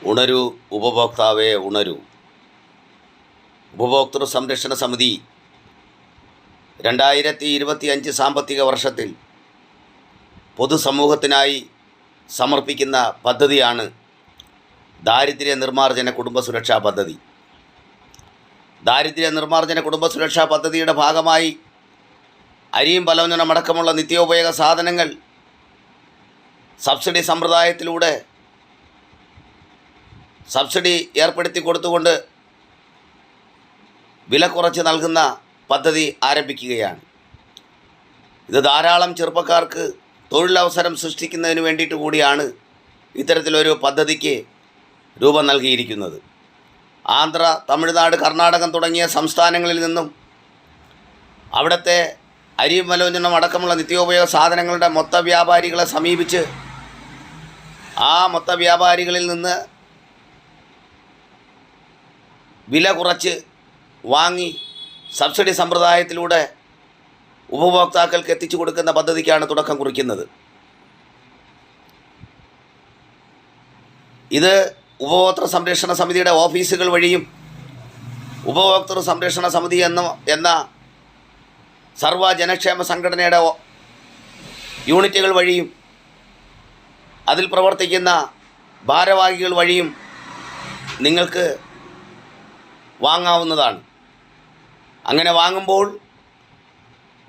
ഉണരൂ ഉപഭോക്താവേ ഉണരൂ. ഉപഭോക്തൃ സംരക്ഷണ സമിതി 2025 സാമ്പത്തിക വർഷത്തിൽ പൊതുസമൂഹത്തിനായി സമർപ്പിക്കുന്ന പദ്ധതിയാണ് ദാരിദ്ര്യ നിർമ്മാർജ്ജന കുടുംബ സുരക്ഷാ പദ്ധതി. ദാരിദ്ര്യ നിർമ്മാർജ്ജന കുടുംബ സുരക്ഷാ പദ്ധതിയുടെ ഭാഗമായി അരിയും പലവ്ഞനമടക്കമുള്ള നിത്യോപയോഗ സാധനങ്ങൾ സബ്സിഡി സമ്പ്രദായത്തിലൂടെ സബ്സിഡി ഏർപ്പെടുത്തി കൊടുത്തുകൊണ്ട് വില കുറച്ച് നൽകുന്ന പദ്ധതി ആരംഭിക്കുകയാണ്. ഇത് ധാരാളം ചെറുപ്പക്കാർക്ക് തൊഴിലവസരം സൃഷ്ടിക്കുന്നതിന് വേണ്ടിയിട്ട് കൂടിയാണ് ഇത്തരത്തിലൊരു പദ്ധതിക്ക് രൂപം നൽകിയിരിക്കുന്നത്. ആന്ധ്ര, തമിഴ്നാട്, കർണാടകം തുടങ്ങിയ സംസ്ഥാനങ്ങളിൽ നിന്നും അവിടുത്തെ അരിയും പലവ്ഞനം അടക്കമുള്ള നിത്യോപയോഗ സാധനങ്ങളുടെ മൊത്ത വ്യാപാരികളെ സമീപിച്ച് ആ മൊത്ത വ്യാപാരികളിൽ നിന്ന് വില കുറച്ച് വാങ്ങി സബ്സിഡി സമ്പ്രദായത്തിലൂടെ ഉപഭോക്താക്കൾക്ക് എത്തിച്ചു കൊടുക്കുന്ന പദ്ധതിക്കാണ് തുടക്കം കുറിക്കുന്നത്. ഇത് ഉപഭോക്തൃ സംരക്ഷണ സമിതിയുടെ ഓഫീസുകൾ വഴിയും ഉപഭോക്തൃ സംരക്ഷണ സമിതി എന്ന സർവ്വ ജനക്ഷേമ സംഘടനയുടെ യൂണിറ്റുകൾ വഴിയും അതിൽ പ്രവർത്തിക്കുന്ന ഭാരവാഹികൾ വഴിയും നിങ്ങൾക്ക് വാങ്ങാവുന്നതാണ്. അങ്ങനെ വാങ്ങുമ്പോൾ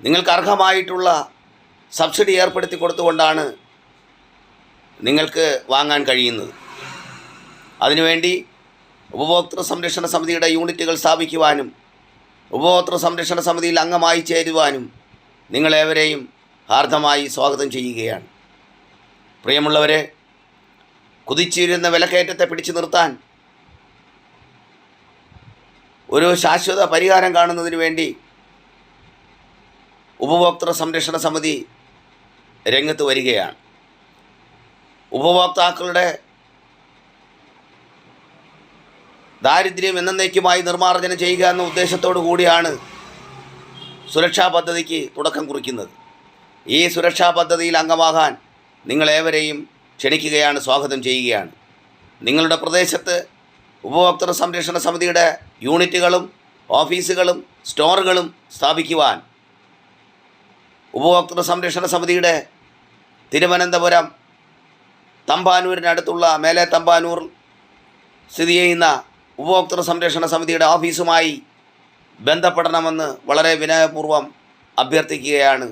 നിങ്ങൾക്ക് അർഹമായിട്ടുള്ള സബ്സിഡി ഏർപ്പെടുത്തി കൊടുത്തുകൊണ്ടാണ് നിങ്ങൾക്ക് വാങ്ങാൻ കഴിയുന്നത്. അതിനുവേണ്ടി ഉപഭോക്തൃ സംരക്ഷണ സമിതിയുടെ യൂണിറ്റുകൾ സ്ഥാപിക്കുവാനും ഉപഭോക്തൃ സംരക്ഷണ സമിതിയിൽ അംഗമായി ചേരുവാനും നിങ്ങളേവരെയും ഹാർദമായി സ്വാഗതം ചെയ്യുകയാണ്. പ്രിയമുള്ളവരെ, കുതിച്ചുയരുന്ന വിലക്കയറ്റത്തെ പിടിച്ചു നിർത്താൻ ഒരു ശാശ്വത പരിഹാരം കാണുന്നതിന് വേണ്ടി ഉപഭോക്തൃ സംരക്ഷണ സമിതി രംഗത്ത് വരികയാണ്. ഉപഭോക്താക്കളുടെ ദാരിദ്ര്യം എന്നേക്കുമായി നിർമ്മാർജ്ജനം ചെയ്യുക എന്ന ഉദ്ദേശത്തോടു കൂടിയാണ് സുരക്ഷാ പദ്ധതിക്ക് തുടക്കം കുറിക്കുന്നത്. ഈ സുരക്ഷാ പദ്ധതിയിൽ അംഗമാകാൻ നിങ്ങളേവരെയും ക്ഷണിക്കുകയാണ്, സ്വാഗതം ചെയ്യുകയാണ്. നിങ്ങളുടെ പ്രദേശത്ത് ഉപഭോക്തൃ സംരക്ഷണ സമിതിയുടെ യൂണിറ്റുകളും ഓഫീസുകളും സ്റ്റോറുകളും സ്ഥാപിക്കുവാൻ ഉപഭോക്തൃ സംരക്ഷണ സമിതിയുടെ തിരുവനന്തപുരം തമ്പാനൂരിനടുത്തുള്ള മേലെ തമ്പാനൂർ സ്ഥിതി ചെയ്യുന്ന ഉപഭോക്തൃ സംരക്ഷണ സമിതിയുടെ ഓഫീസുമായി ബന്ധപ്പെടണമെന്ന് വളരെ വിനയപൂർവ്വം അഭ്യർത്ഥിക്കുകയാണ്,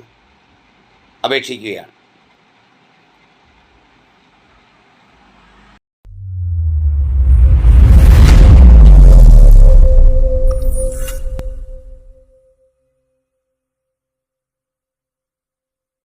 അപേക്ഷിക്കുകയാണ്.